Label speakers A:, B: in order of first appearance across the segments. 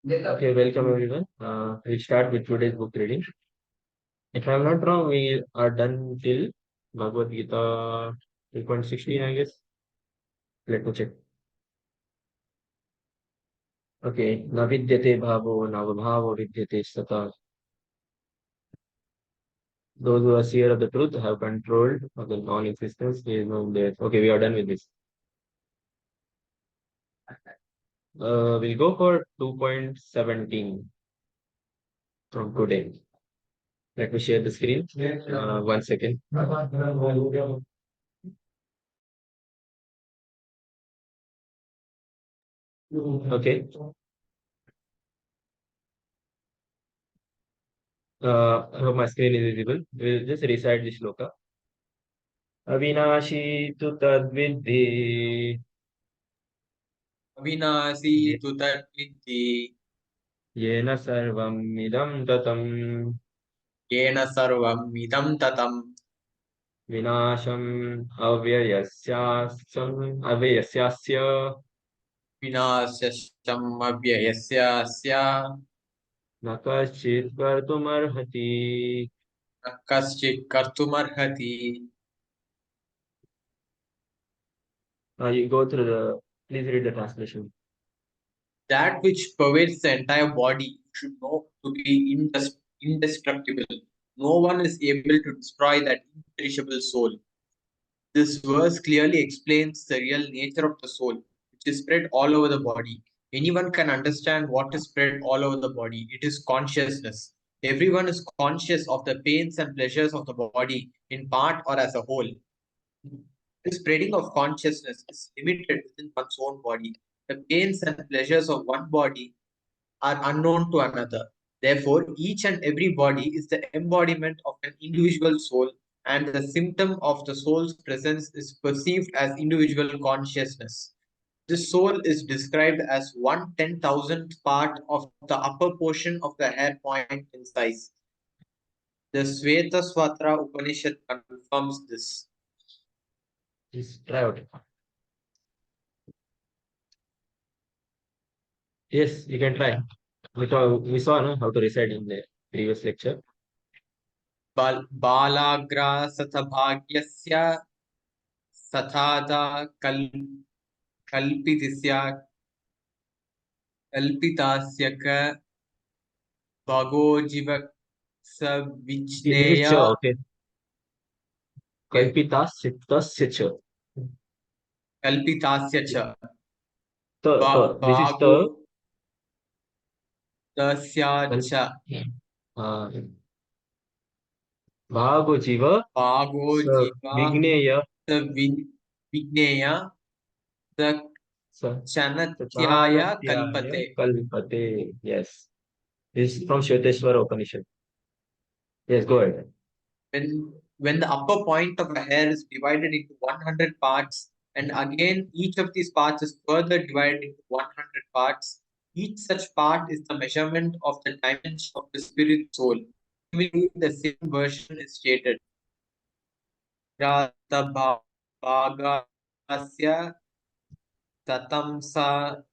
A: Okay, welcome everyone. We'll start with today's book reading. If I'm not wrong, we are done till Bhagavad Gita 3.16, I guess. Let me check. Okay, na vidyate bhavo, na bhavo vidyate sata. Those who are seer of the truth have control of the non-existence. There is no there. Okay, we are done with this. We'll go for 2.17 from today. Let me share the screen. 1 second. Okay. I hope my screen is visible. We'll just recite the shloka. अविनाशी तु तद्विद्धि
B: अविनाशी
A: ये-
B: तु तद्विद्धि
A: येन सर्वम् इदं ततम्
B: येन सर्वम् इदं ततम्
A: विनाशम् अव्ययस्यास्य
B: विनाशश्चम् अव्ययस्य अस्य
A: न कश्चित् कर्तुमर्हति.
B: न कश्चित् कर्तुमर्हति.
A: You go through the, please read the translation.
B: That which pervades the entire body should know to be indestructible. No one is able to destroy that imperishable soul. This verse clearly explains the real nature of the soul, which is spread all over the body. Anyone can understand what is spread all over the body. It is consciousness. Everyone is conscious of the pains and pleasures of the body in part or as a whole. The spreading of consciousness is limited within one's own body. The pains and pleasures of one body are unknown to another. Therefore, each and every body is the embodiment of an individual soul, and the symptom of the soul's presence is perceived as individual consciousness. This soul is described as 1/10,000th part of the upper portion of the hair point in size. The Svetaswatra Upanishad confirms this.
A: Please try out. Yes, you can try. We saw no, how to recite in the previous lecture.
B: बालाग्रासथभाग्यस्य सथादा कल्पितस्य कल्पितास्य क भगोजीवक
A: This is
B: सविज्ञेय
A: cha, okay. Kalpitasya tasya cha.
B: कल्पितास्य च
A: This is
B: भागो
A: the
B: तस्या
A: कल,
B: च
A: भागो जीव
B: भागो
A: स
B: जीवा
A: विज्ञेय
B: सविज्ञेय
A: स
B: चनत्याय
A: सचानत्याय
B: कल्पते.
A: कल्पते. Yes, this is from Shveteshwara Upanishad. Yes, go ahead.
B: When the upper point of a hair is divided into 100 parts, and again each of these parts is further divided into 100 parts, each such part is the measurement of the dimension of the spirit soul. Similarly, the same version is stated. भागास्य ततं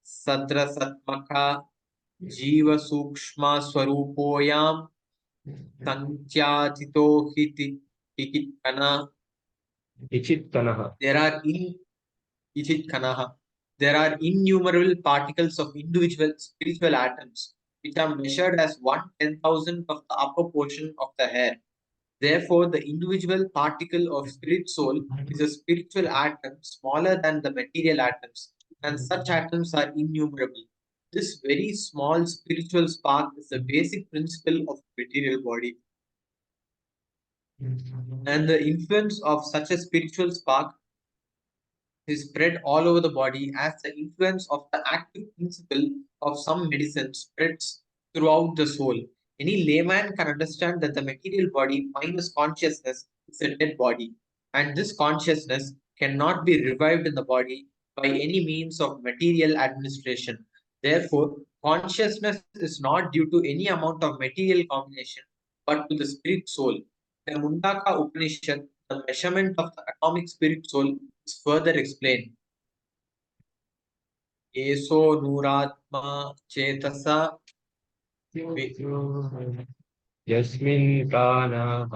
B: सद्रसत्मका जीवसूक्ष्मस्वरूपोऽयं संख्यातितो हि टिकित्कना.
A: Ichit Kanaha.
B: There are there are innumerable particles of individual spiritual atoms which are measured as 1/10,000th of the upper portion of the hair. Therefore, the individual particle of spirit soul is a spiritual atom smaller than the material atoms, and such atoms are innumerable. This very small spiritual spark is the basic principle of the material body, and the influence of such a spiritual spark is spread all over the body as the influence of the active principle of some medicine spreads throughout the soul. Any layman can understand that the material body minus consciousness is a dead body, and this consciousness cannot be revived in the body by any means of material administration. Therefore, consciousness is not due to any amount of material combination, but to the spirit soul. The Mundaka Upanishad, the measurement of the atomic spirit soul, is further explained. Eso nuratma chetasa
A: यस्मिन् प्राणः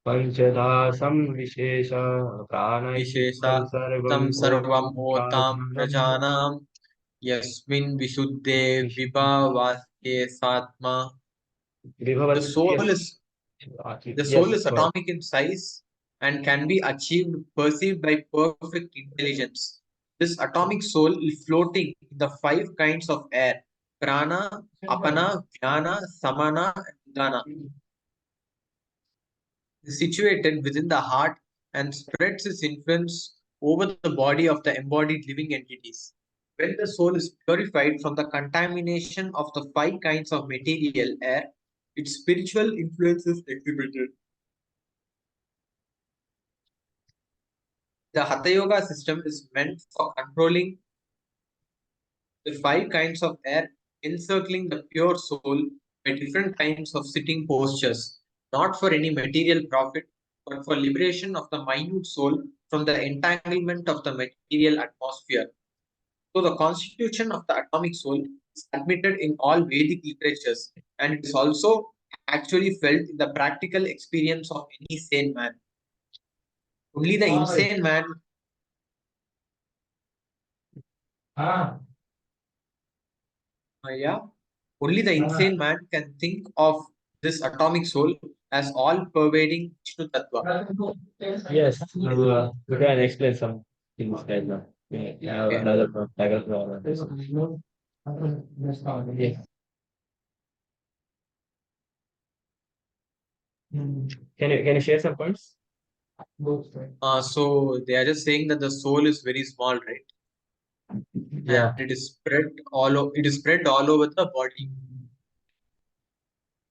A: पञ्चधा संविशेष
B: विशेषा
A: प्राणैः सर्वं
B: तं
A: ओतां
B: सर्वमूर्तां
A: प्राणानं
B: प्रजानां यस्मिन् विशुद्धे
A: Vishnu
B: विभावास्ये सात्मा. The
A: विभवत्
B: soul
A: yes
B: is the soul
A: yes
B: is atomic in size and can be achieved perceived by perfect intelligence. This atomic soul is floating in the five kinds of air: prana, apana, jnana, samana, and udana, is situated within the heart and spreads its influence over the body of the embodied living entities. When the soul is purified from the contamination of the five kinds of material air, its spiritual influence is exhibited. The Hatha Yoga system is meant for controlling the five kinds of air encircling the pure soul by different kinds of sitting postures, not for any material profit, but for liberation of the minute soul from the entanglement of the material atmosphere. So, the constitution of the atomic soul is admitted in all Vedic literatures, and it is also actually felt in the practical experience of any sane man. Only the insane man, yeah, only the insane man can think of this atomic soul as all pervading Vishnu Tattva.
A: yes you can explain some things right now. Yeah,
B: Okay.
A: another diagram. Yes. Can you share some points?
B: So they are just saying that the soul is very small, right? And
A: Yeah.
B: it is spread it is spread all over the body.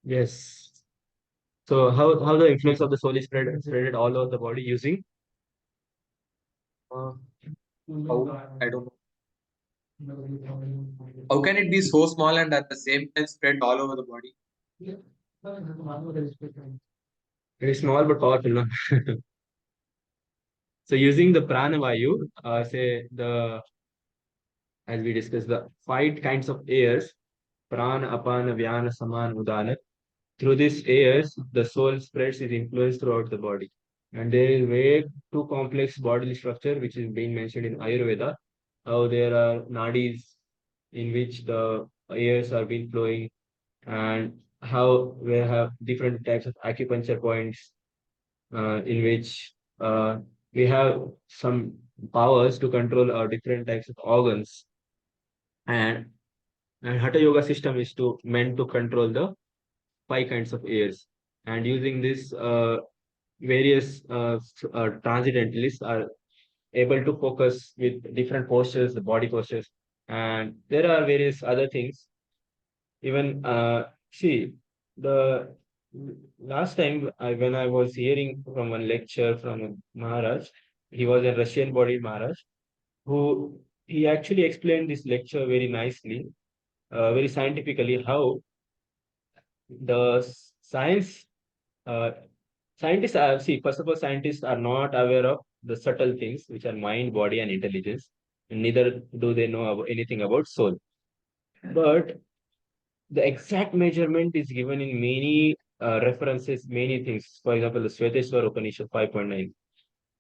A: Yes. So how the influence of the soul is spread all over the body using
B: Uh, how? I don't know. How can it be so small and at the same time spread all over the body?
A: very small but powerful, no? So using the prana vayu, say the as we discussed the five kinds of airs, prana, apana, vyana, samana, udana. Through these airs, the soul spreads its influence throughout the body. And there is way too complex bodily structure which is being mentioned in Ayurveda. How there are nadis in which the airs are being flowing, and how we have different types of acupuncture points in which we have some powers to control our different types of organs. And, and Hatha Yoga system is to meant to control the five kinds of airs. And using this, various transcendentalists are able to focus with different postures, the body postures, and there are various other things. Even see the last time when I was hearing from one lecture from a Maharaj, he was a Russian body Maharaj, who he actually explained this lecture very nicely, very scientifically, how the science uh, scientists are see first of all scientists are not aware of the subtle things which are mind, body, and intelligence, and neither do they know anything about soul. But the exact measurement is given in many references, many things. For example, the Sveteshwar Upanishad 5.9.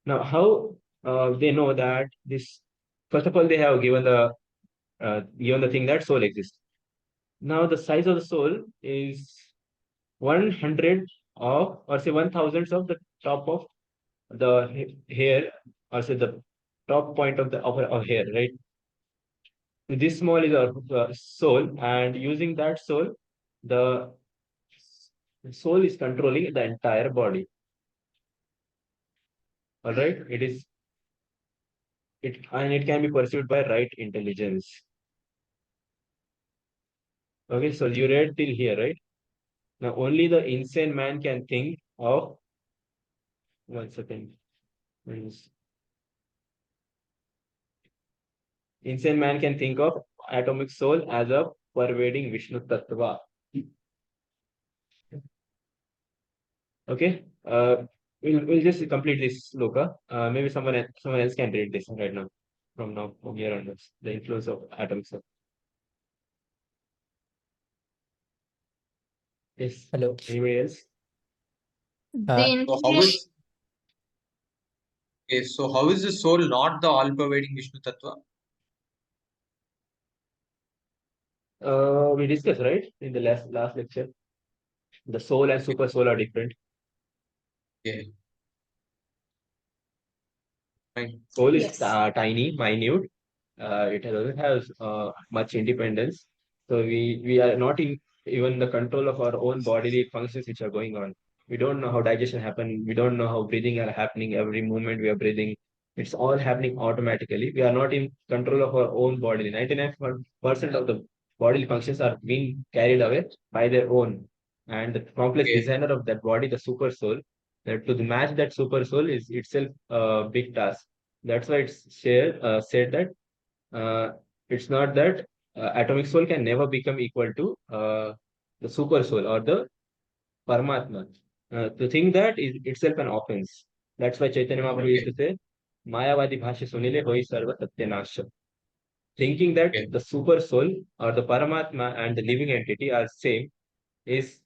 A: Now, how they know that this? First of all, they have given the thing that soul exists. Now, the size of the soul is 100 of, or say 1,000 of the top of the hair, or say the top point of the of hair, right? This small is our soul, and using that soul, the soul is controlling the entire body. All right, it can be perceived by right intelligence. Okay, so you read till here, right? Now only the insane man can think of 1 second. Means insane man can think of atomic soul as a pervading Vishnu Tattva. Okay. We'll just complete this sloka. Maybe someone else can read this right now. From here onwards, the influence of atomic soul. Yes.
C: Hello.
A: Anybody else?
C: Uh,
B: So how is okay? So how is the soul not the all-pervading Vishnu Tattva?
A: We discussed, right, in the last lecture, the soul and super soul are different.
B: Okay, fine.
A: Soul is
C: Yes.
A: tiny, minute. It doesn't have much independence. So we are not in even the control of our own bodily functions which are going on. We don't know how digestion happen. We don't know how breathing are happening. Every movement we are breathing, it's all happening automatically. We are not in control of our own body. 99% of the bodily functions are being carried away by their own. And the complex
B: Okay,
A: designer of that body, the super soul, that to match that super soul is itself a big task. That's why said that it's not that atomic soul can never become equal to the super soul or the Paramatma. To think that is itself an offense. That's why Chaitanya Mahaprabhu used
B: okay,
A: to say, Mayavadi bhasha sunile hoi sarva satyanasha. Thinking that
B: okay,
A: the super soul or the Paramatma and the living entity are same is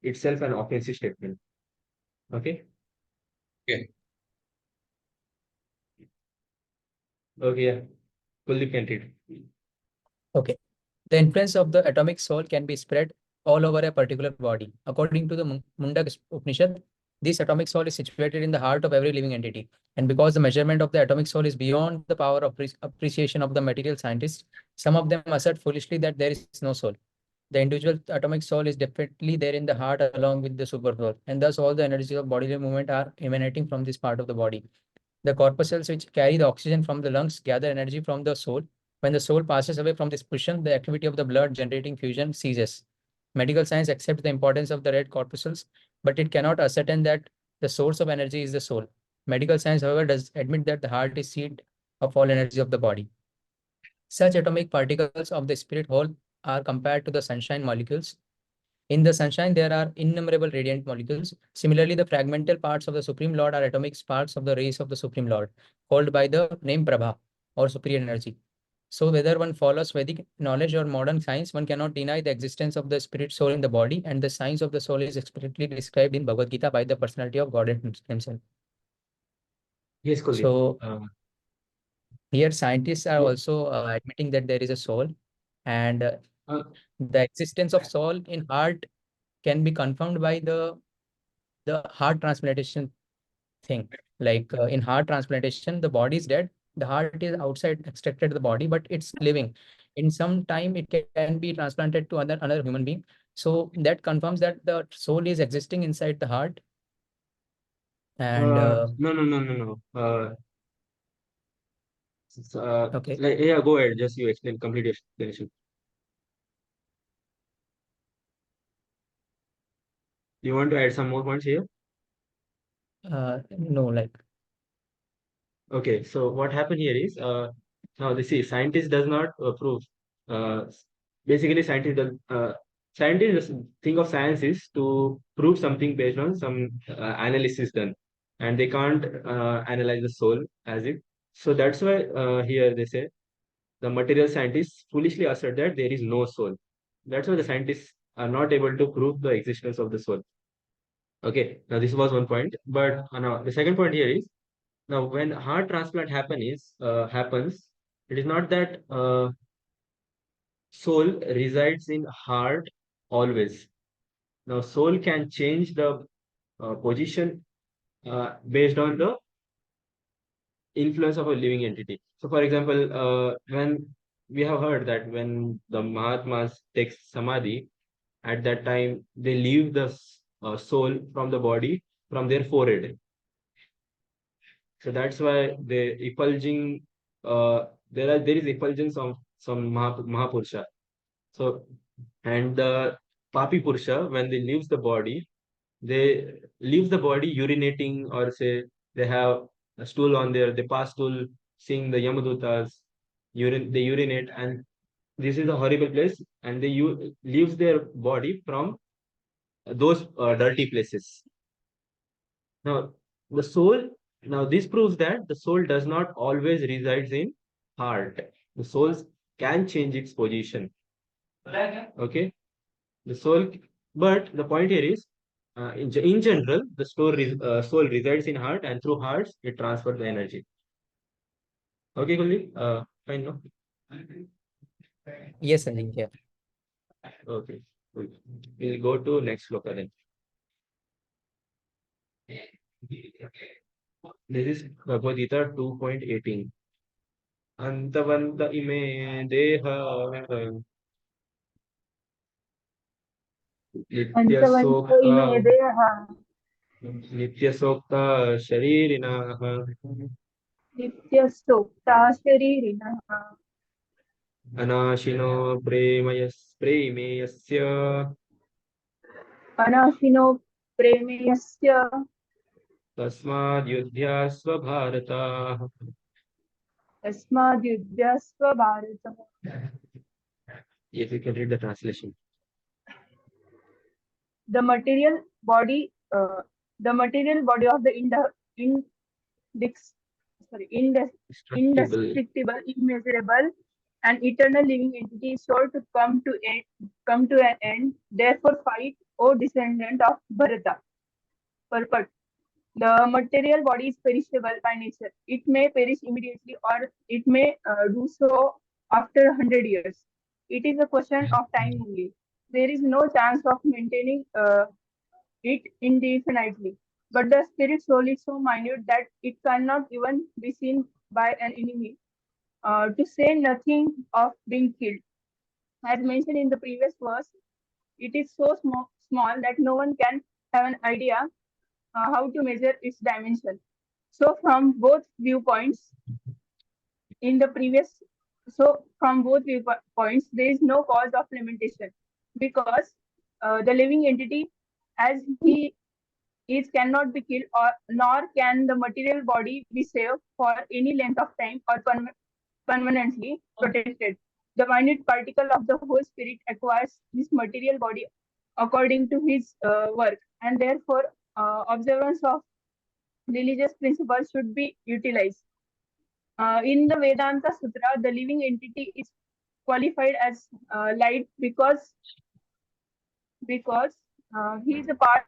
A: itself an offensive statement. Okay?
B: okay.
A: Okay, yeah. Kuldeep can read.
C: Okay. The influence of the atomic soul can be spread all over a particular body. According to the Mundaka Upanishad, this atomic soul is situated in the heart of every living entity. And because the measurement of the atomic soul is beyond the power of appreciation of the material scientists, some of them assert foolishly that there is no soul. The individual atomic soul is definitely there in the heart along with the super soul, and thus all the energies of bodily movement are emanating from this part of the body. The corpuscles which carry the oxygen from the lungs gather energy from the soul. When the soul passes away from this position, the activity of the blood generating fusion ceases. Medical science accepts the importance of the red corpuscles, but it cannot ascertain that the source of energy is the soul. Medical science, however, does admit that the heart is seat of all energy of the body. Such atomic particles of the spirit whole are compared to the sunshine molecules. In the sunshine, there are innumerable radiant molecules. Similarly, the fragmental parts of the Supreme Lord are atomic sparks of the rays of the Supreme Lord, called by the name Prabha or superior energy. So, whether one follows Vedic knowledge or modern science, one cannot deny the existence of the spirit soul in the body, and the science of the soul is explicitly described in Bhagavad Gita by the personality of God himself.
A: Yes, Kuldeep.
C: So,
A: Uh,
C: here scientists are
A: yeah,
C: also admitting that there is a soul, and
A: uh,
C: the existence of soul in heart can be confirmed by the heart transplantation thing. Like in heart transplantation, the body is dead, the heart is outside extracted the body, but it's living. In some time, it can be transplanted to another human being. So that confirms that the soul is existing inside the heart. And
A: no, no, no, no, no.
C: okay,
A: Yeah, go ahead. Just you explain, complete your explanation. You want to add some more points here?
C: no, like
A: Okay, so what happened here is now this is scientist does not prove. Uh, Basically, scientists just think of science is to prove something based on some analysis done, and they can't analyze the soul as it. So that's why here they say the material scientists foolishly assert that there is no soul. That's why the scientists are not able to prove the existence of the soul. Okay, now this was one point, but now the second point here is now when heart transplant happens, it is not that soul resides in heart always. Now soul can change the position based on the influence of a living entity. So, for example, when we have heard that when the Mahatmas take samadhi, at that time they leave the soul from the body from their forehead. So that's why the effulging, there is effulgence of some Mahapurusha. So and the Papi Purusha, when they leaves the body, they leave the body urinating, or say they have a stool on there, they pass stool, seeing the Yamadutas, they urinate, and this is a horrible place, and leaves their body from those dirty places. Now, the soul, now this proves that the soul does not always resides in heart. The soul can change its position. Okay? The soul, But the point here is, in general, the soul resides in heart, and through hearts, it transfers the energy. Okay, Kuldeep? Fine, no?
C: Yes, Sanjay. Yeah.
A: Okay, cool. We'll go to next sloka then. This is Bhagavad Gita 2.18. Antavanta ime deha nitya
D: Antavanto
A: sokta
D: ime deha
A: nitya sokta sharirina
D: nityastokta sharirinah
A: anashino premeyasya
D: anashino premeyasya
A: tasmad yudhyasva bharata.
D: tasmadyudhyasva bharatah.
A: If you can read the translation.
D: The material body, the material body of the index,
A: Destructible.
D: indestructible, immeasurable, and eternal living entity is sure to come to an end. Therefore, fight, O descendant of Bharata. Purport. The material body is perishable by nature. It may perish immediately or it may do so after 100 years. It is a question of time only. There is no chance of maintaining it indefinitely. But the spirit soul is so minute that it cannot even be seen by an enemy, to say nothing of being killed. As mentioned in the previous verse, it is so small that no one can have an idea how to measure its dimension. So from both viewpoints in the previous, so from both viewpoints, there is no cause of limitation because the living entity, as he is, cannot be killed, or nor can the material body be saved for any length of time or permanently protected. The minute particle of the whole spirit acquires this material body according to his work, and therefore observance of religious principles should be utilized. In the Vedanta Sutra, the living entity is qualified as light because he is a part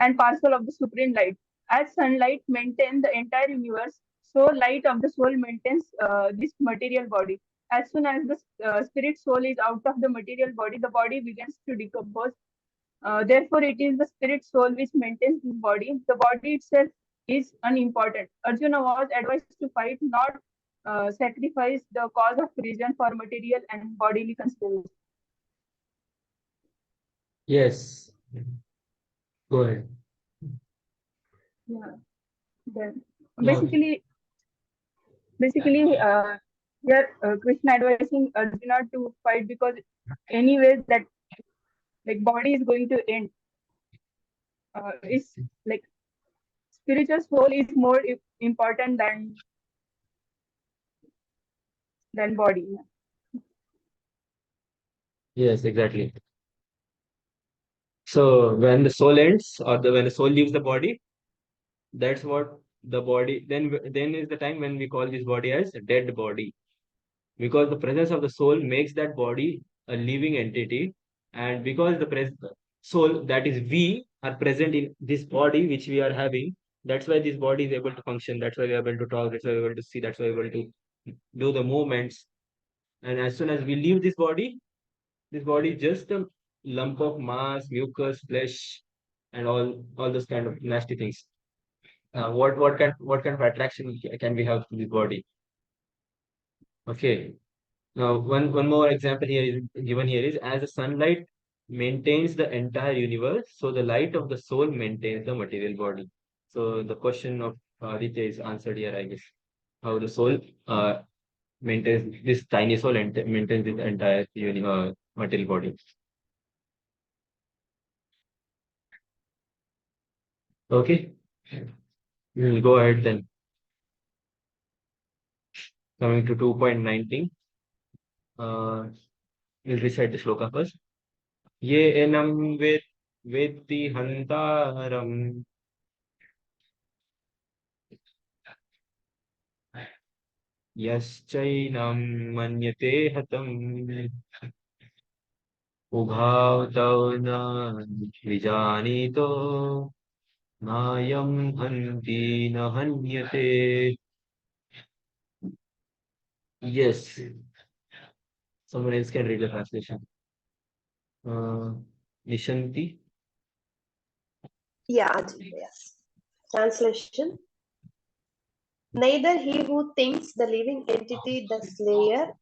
D: and parcel of the supreme light. As sunlight maintains the entire universe, so light of the soul maintains this material body. As soon as the spirit soul is out of the material body, the body begins to decompose. Therefore, it is the spirit soul which maintains this body. The body itself is unimportant. Arjuna was advised to fight, not sacrifice the cause of religion for material and bodily consideration.
A: Yes. Go ahead.
D: Yeah. Then
A: Yeah.
D: basically, here Krishna advising Arjuna to fight because anyways that like body is going to end. Is like spiritual soul is more important than body.
A: Yes, exactly. So when the soul ends, or when the soul leaves the body, that's what the body. Then is the time when we call this body as a dead body, because the presence of the soul makes that body a living entity, and because the soul, that is we, are present in this body which we are having. That's why this body is able to function. That's why we are able to talk. That's why we are able to see. That's why we are able to do the movements. And as soon as we leave this body is just a lump of mass, mucus, flesh, and all those kind of nasty things. What kind of attraction can we have to this body? Okay. Now one more example here is given here is, as the sunlight maintains the entire universe, so the light of the soul maintains the material body. So the question of Aditya is answered here, I guess. How the soul maintains this tiny soul and maintains this entire material body. Okay. We'll go ahead then. Coming to 2.19, we'll recite the shloka first. Ye enam vetti hantaram yaschainam manyate hatam उभाव तव न विजानीतो नायं हन्ति न हन्यते. Yes, someone else can read the translation. Nishanti.
E: Yeah, Ajit, yes. Translation. Neither he who thinks the living entity the slayer,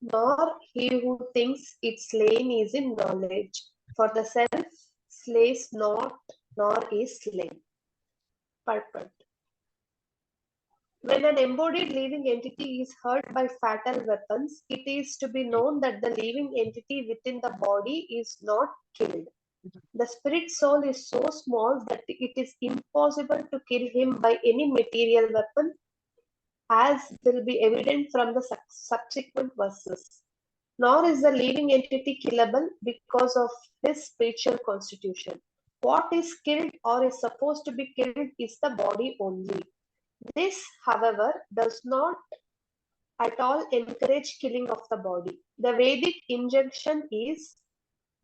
E: nor he who thinks it slain is in knowledge. For the self slays not, nor is slain. Purport. When an embodied living entity is hurt by fatal weapons, it is to be known that the living entity within the body is not killed. The spirit soul is so small that it is impossible to kill him by any material weapon, as will be evident from the subsequent verses. Nor is the living entity killable because of his spiritual constitution. What is killed or is supposed to be killed is the body only. This, however, does not at all encourage killing of the body. The Vedic injunction is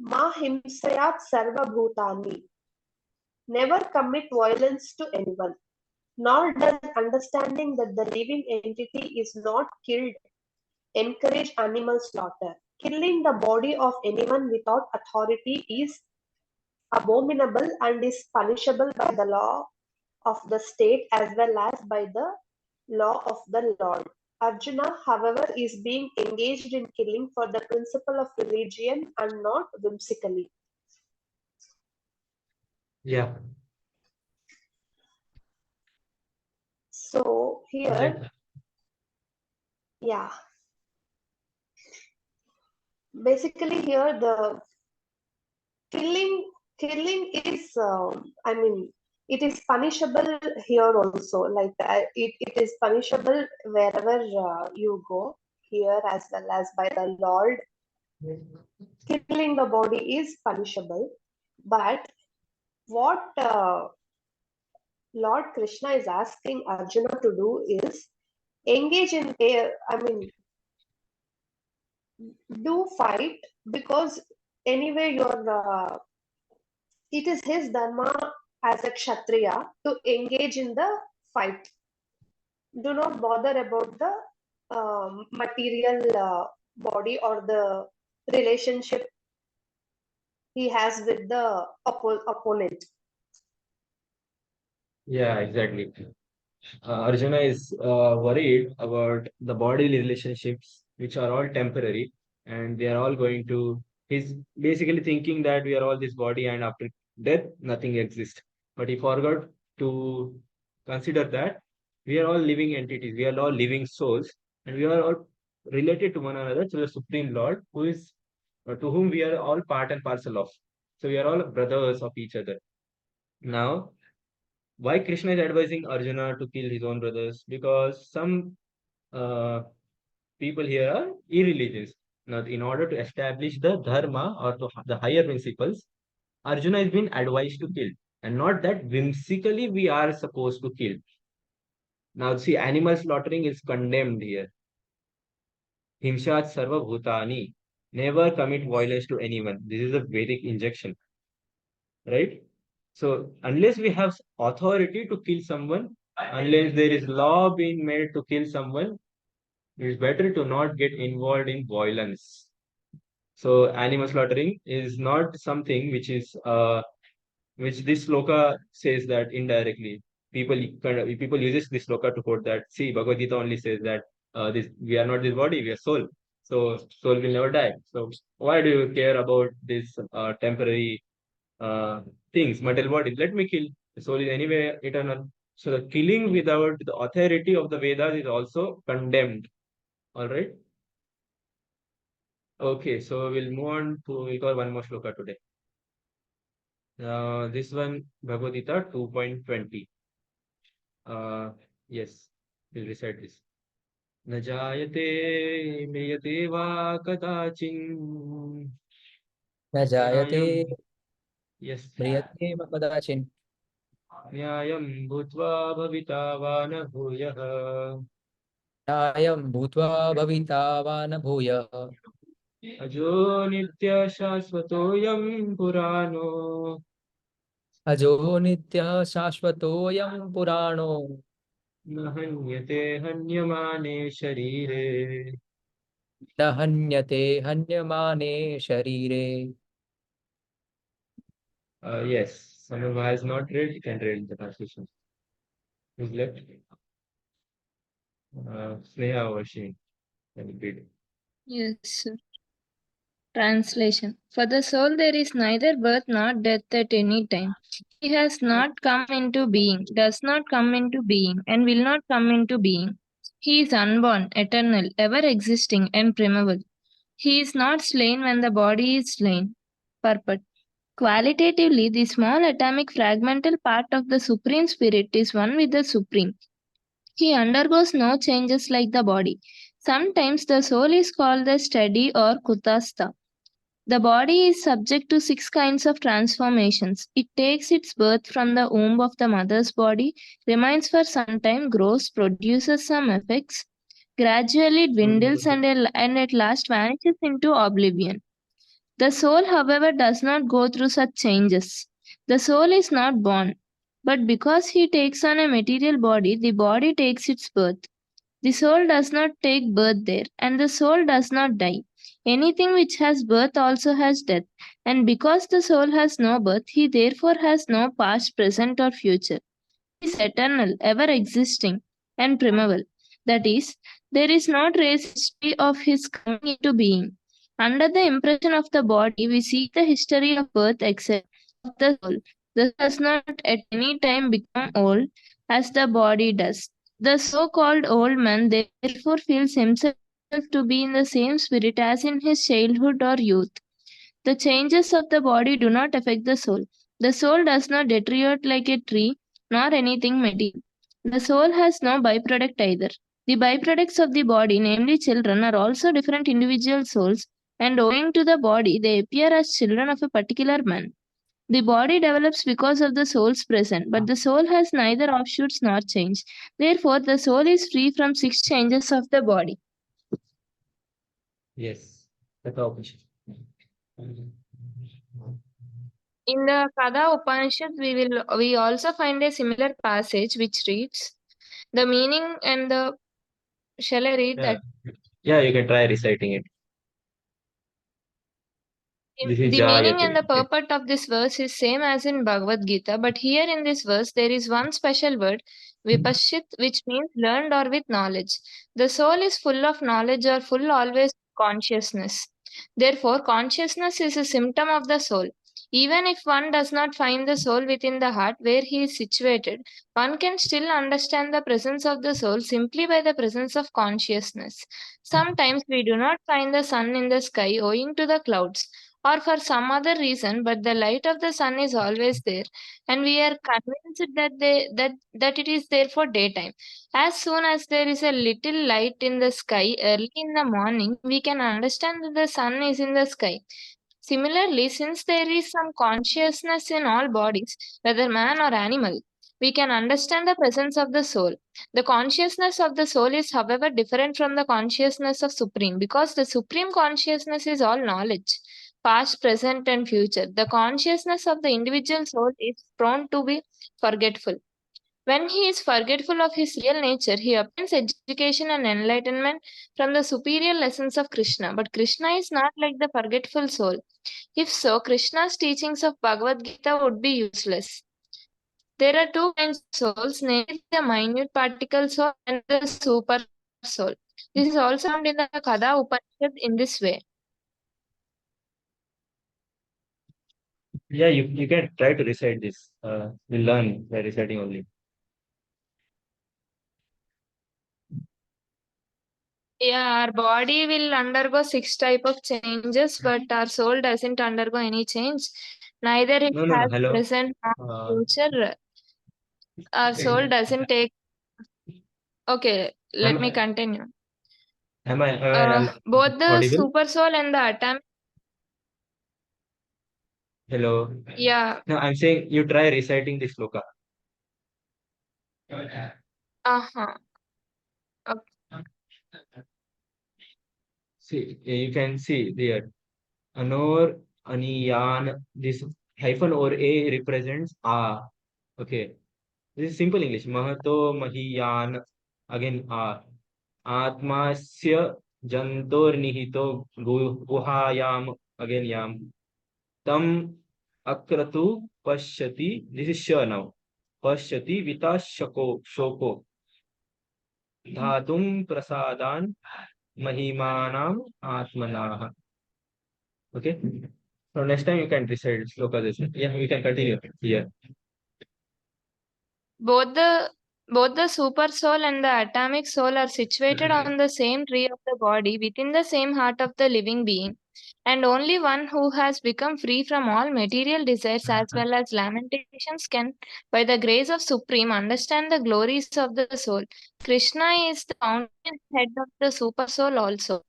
E: Ma himsayat sarva bhutani. Never commit violence to anyone. Nor does understanding that the living entity is not killed encourage animal slaughter. Killing the body of anyone without authority is abominable and is punishable by the law of the state as well as by the law of the Lord. Arjuna, however, is being engaged in killing for the principle of religion and not whimsically.
A: Yeah.
E: So here,
A: Exactly.
E: yeah, basically here the killing is, I mean, it is punishable here also. Like it is punishable wherever you go, here as well as by the Lord. Killing the body is punishable, but what Lord Krishna is asking Arjuna to do is engage in I mean, do fight, because anyway it is his dharma as a kshatriya to engage in the fight. Do not bother about the material body or the relationship he has with the opponent.
A: Yeah, exactly. Arjuna is worried about the bodily relationships, which are all temporary, and they are all going to. He's basically thinking that we are all this body, and after death, nothing exists. But he forgot to consider that we are all living entities, we are all living souls, and we are all related to one another to the Supreme Lord, who is to whom we are all part and parcel of. So we are all brothers of each other. Now, why Krishna is advising Arjuna to kill his own brothers? Because some uh, people here are irreligious. Now, in order to establish the dharma or the higher principles, Arjuna is being advised to kill, and not that whimsically we are supposed to kill. Now, see, animal slaughtering is condemned here. Himshat sarva bhutani. Never commit violence to anyone. This is a Vedic injunction, right? So, unless we have authority to kill someone, unless there is law being made to kill someone, it's better to not get involved in violence. So animal slaughtering is not something which this sloka says that indirectly. People uses this sloka to quote that. See, Bhagavad Gita only says that this we are not this body, we are soul. So soul will never die. So why do you care about this temporary things, material body? Let me kill. The soul is anyway eternal. So the killing without the authority of the Vedas is also condemned. All right. Okay, so we'll move on to we got one more shloka today. This one Bhagavad Gita 2.20. Yes, we'll recite this. न जायते म्रियते वा कदाचिन्
C: न जायते
A: न्यायं yes
C: म्रियते वा कदाचिन्
A: न्यायं भूत्वा भविता वा न भूयः.
C: नायं भूत्वा भविता वा न भूयः.
A: अजो नित्य शाश्वतोऽयं पुराणो
C: अजो नित्यः शाश्वतोऽयं पुराणो
A: न हन्यते हन्यमाने शरीरे.
C: न हन्यते हन्यमाने शरीरे.
A: Yes, someone who has not read can read the translation. Who's left? Sneha or Shane can read.
F: Yes, sir. Translation. For the soul there is neither birth nor death at any time. He has not come into being, does not come into being, and will not come into being. He is unborn, eternal, ever existing, and primeval. He is not slain when the body is slain. Purport. Qualitatively, the small atomic fragmental part of the Supreme Spirit is one with the Supreme. He undergoes no changes like the body. Sometimes the soul is called the steady or kutastha. The body is subject to 6 kinds of transformations. It takes its birth from the womb of the mother's body, remains for some time, grows, produces some effects, gradually dwindles, and at last vanishes into oblivion. The soul, however, does not go through such changes. The soul is not born, but because he takes on a material body, the body takes its birth. The soul does not take birth there, and the soul does not die. Anything which has birth also has death, and because the soul has no birth, he therefore has no past, present, or future. He is eternal, ever existing, and primeval. That is, there is no trace history of his coming into being. Under the impression of the body, we see the history of birth except of the soul. The soul does not at any time become old as the body does. The so called old man therefore feels himself to be in the same spirit as in his childhood or youth. The changes of the body do not affect the soul. The soul does not deteriorate like a tree nor anything material. The soul has no byproduct either. The byproducts of the body, namely children, are also different individual souls, and owing to the body, they appear as children of a particular man. The body develops because of the soul's present, but the soul has neither offshoots nor change. Therefore, the soul is free from 6 changes of the body.
A: Yes, that's our question.
F: In the Kada Upanishad, we also find a similar passage which reads the meaning and the shall I read
A: Yeah,
F: that?
A: yeah, you can try reciting it. This is
F: The meaning and
A: Jayate.
F: the purport of this verse is same as in Bhagavad Gita, but here in this verse there is one special word, vipashit, which means learned or with knowledge. The soul is full of knowledge or full always consciousness. Therefore, consciousness is a symptom of the soul. Even if one does not find the soul within the heart where he is situated, one can still understand the presence of the soul simply by the presence of consciousness. Sometimes we do not find the sun in the sky owing to the clouds or for some other reason, but the light of the sun is always there, and we are convinced that it is there for daytime. As soon as there is a little light in the sky early in the morning, we can understand that the sun is in the sky. Similarly, since there is some consciousness in all bodies, whether man or animal, we can understand the presence of the soul. The consciousness of the soul is, however, different from the consciousness of Supreme because the Supreme consciousness is all knowledge, past, present, and future. The consciousness of the individual soul is prone to be forgetful. When he is forgetful of his real nature, he obtains education and enlightenment from the superior lessons of Krishna. But Krishna is not like the forgetful soul. If so, Krishna's teachings of Bhagavad Gita would be useless. There are 2 kinds of souls, namely the minute particle soul and the super soul. This is also found in the Kada Upanishad in this way.
A: Yeah, you can try to recite this. We'll learn by reciting only.
F: Yeah, our body will undergo 6 type of changes, but our soul doesn't undergo any change. Neither it
A: No, no, no.
F: has
A: Hello.
F: present nor
A: Uh,
F: future. Our soul doesn't take. Okay, let me
A: am,
F: continue.
A: am I
F: Both the
A: audible?
F: super soul and the atomic.
A: Hello.
F: Yeah.
A: No, I'm saying you try reciting this sloka.
F: Uh-huh. Okay.
A: See, you can see there. Anor, Aniyan, this hyphen or A represents A. Okay. This is simple English. Mahato, Mahiyan, again A. Atmasya, Jantor, Nihito, Guhayam, again Yam. Tam, Akratu, Pashyati, this is Sha now. Pashyati, Vita, Shoko. Dhatum, Prasadan, Mahimanam, Atmanah. Okay. So next time you can recite sloka this. Yeah, we can continue here.
F: Both the super soul and the atomic soul are situated on the same tree of the body within the same heart of the living being. And only one who has become free from all material desires as well as lamentations can, by the grace of Supreme, understand the glories of the soul. Krishna is the fountain head of the super soul also,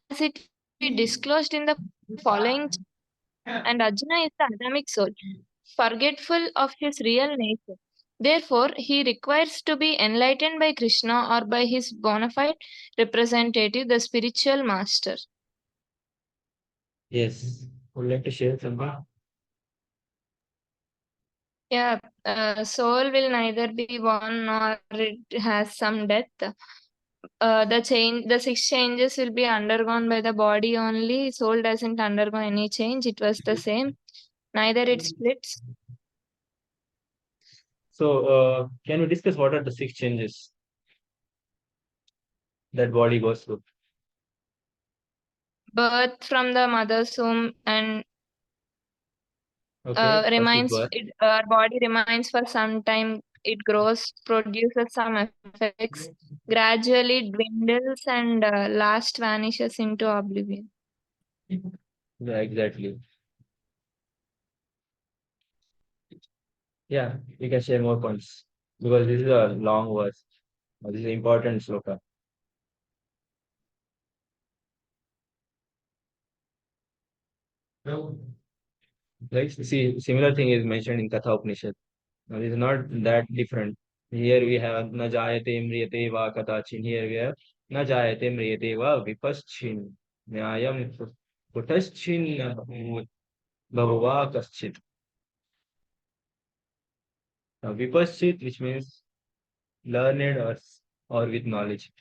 F: as it will be disclosed in the following. And Arjuna is the atomic soul, forgetful of his real nature. Therefore, he requires to be enlightened by Krishna or by his bona fide representative, the spiritual master.
A: Yes. Would like to share something?
F: Yeah, soul will neither be born nor it has some death. The six changes will be undergone by the body only. Soul doesn't undergo any change. It was the same. Neither it splits.
A: So, can we discuss what are the six changes that body goes through?
F: Birth from the mother's womb and
A: Okay, first is
F: remains
A: birth.
F: it our body remains for some time. It grows, produces some effects, gradually dwindles, and last vanishes into oblivion.
A: Yeah, exactly. Yeah, you can share more points because this is a long verse. This is important sloka. Like, see, similar thing is mentioned in Katha Upanishad. Now, it is not that different. Here we have na jayate mriyate va katachin. Here we have na jayate mriyate va vipaschin. Nyayam kutaschin bhavava kaschit. Now, vipaschit, which means learned or with knowledge.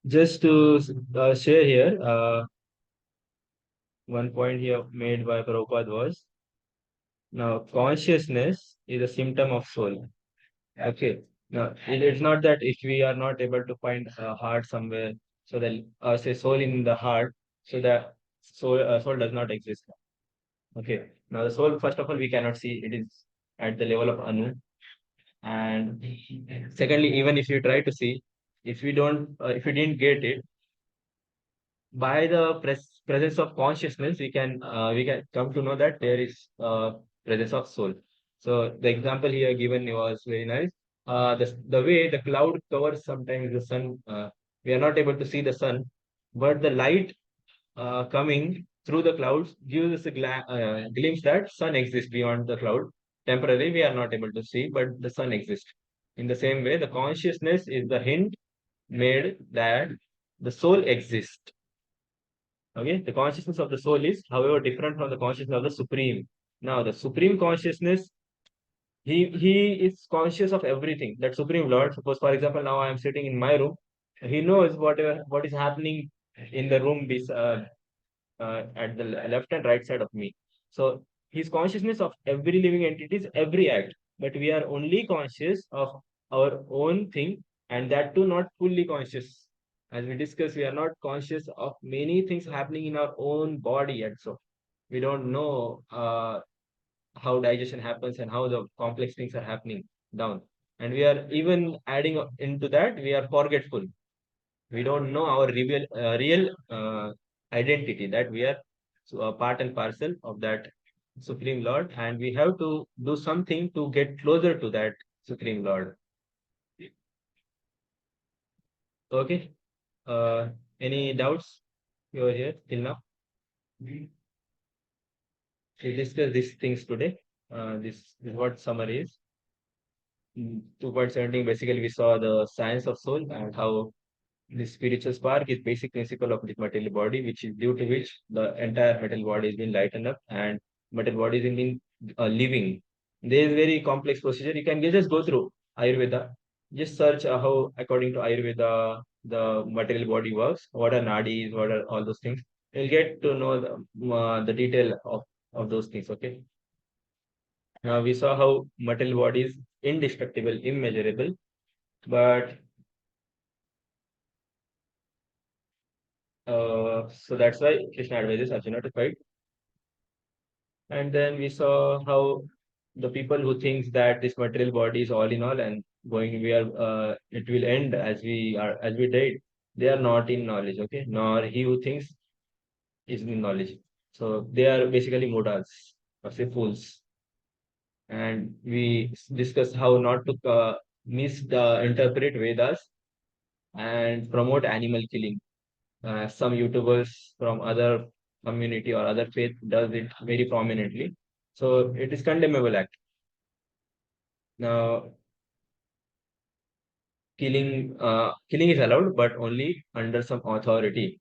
A: Just to share here, one point here made by Prabhupada was now consciousness is a symptom of soul. Okay. No, it's not that if we are not able to find a heart somewhere, so that say soul in the heart, so that soul does not exist. Okay. Now the soul, first of all, we cannot see. It is at the level of Anu. And secondly, even if you try to see, if we didn't get it, by the presence of consciousness, we can come to know that there is presence of soul. So the example here given was very nice. The way the cloud covers sometimes the sun, we are not able to see the sun, but the light coming through the clouds gives us a glimpse that sun exists beyond the cloud. Temporarily, we are not able to see, but the sun exists. In the same way, the consciousness is the hint made that the soul exists. Okay, the consciousness of the soul is, however, different from the consciousness of the supreme. Now, the supreme consciousness, he is conscious of everything. That supreme Lord, suppose for example, now I am sitting in my room, he knows what is happening in the room at the left and right side of me. So his consciousness of every living entity's every act, but we are only conscious of our own thing, and that too not fully conscious. As we discussed, we are not conscious of many things happening in our own body yet. So we don't know how digestion happens and how the complex things are happening down. And we are even adding into that, we are forgetful. We don't know our real identity, that we are part and parcel of that Supreme Lord, and we have to do something to get closer to that Supreme Lord. Okay. Any doubts over here till now? We discussed these things today. This is what summary is. 2.17, basically we saw the science of soul and how This spiritual spark is basic principle of this material body, which is due to which the entire material body is being lightened up and material body is being living. There is very complex procedure. You can just go through Ayurveda. Just search how, according to Ayurveda, the material body works. What are nadis? What are all those things? You'll get to know the detail of those things. Okay. Now we saw how material body is indestructible, immeasurable, but so that's why Krishna advises Arjuna to fight. And then we saw how the people who thinks that this material body is all in all and it will end as we died, they are not in knowledge, okay? Nor he who thinks is in knowledge. So they are basically mudas, or say fools. And we discussed how not to misinterpret Vedas and promote animal killing. Some YouTubers from other community or other faith does it very prominently. So it is condemnable act. Now, killing is allowed, but only under some authority.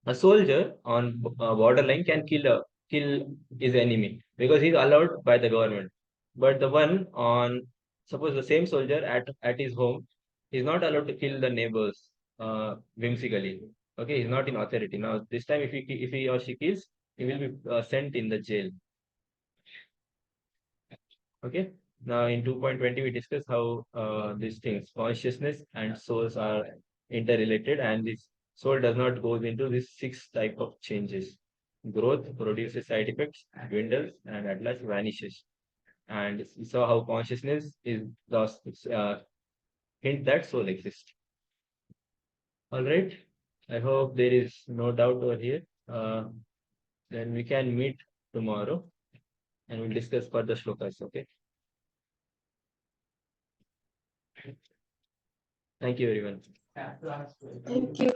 A: A soldier on borderline can kill his enemy because he's allowed by the government. But the one on suppose the same soldier at his home is not allowed to kill the neighbors whimsically. Okay, he's not in authority. Now this time, if he or she kills, he will be sent in the jail. Okay. Now in 2.20 we discuss how these things, consciousness and souls are interrelated, and this soul does not go into these 6 type of changes. Growth produces side effects, dwindles, and at last vanishes. And we saw how consciousness is the hint that soul exists. All right. I hope there is no doubt over here. Then we can meet tomorrow and we'll discuss further shlokas. Okay. Thank you, everyone.
E: Thank you.